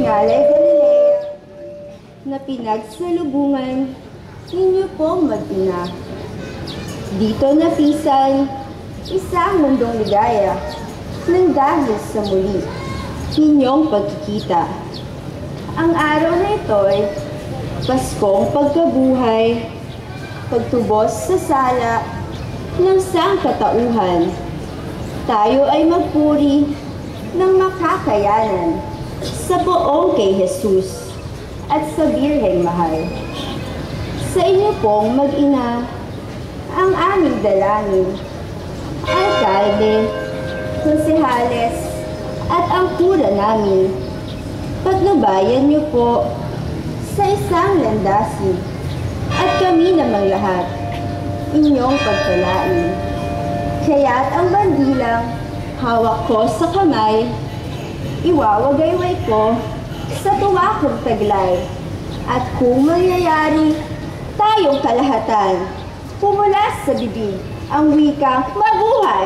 Sinalay Galilea na pinagsalubungan ninyo pong mag-ina. Dito napisan isang mundong ligaya ng dahil sa muli ninyong pagkikita. Ang araw na ito ay Paskong pagkabuhay, pagtubos sa sala ng sangkatauhan. Tayo ay magpuri ng makakayanan sa poong kay Jesus at sa Birheng Mahal. Sa inyo pong mag-ina ang aming dalangin, alkalde, konsehales, at ang kura namin. Patnubayan niyo po sa isang landasin at kami namang lahat inyong pagpalain. Kaya't ang bandilang hawak ko sa kamay, iwawagayway ko sa tuwa kong taglay. At kung mangyayari tayong kalahatan, pumulas sa bibig ang wikang mabuhay!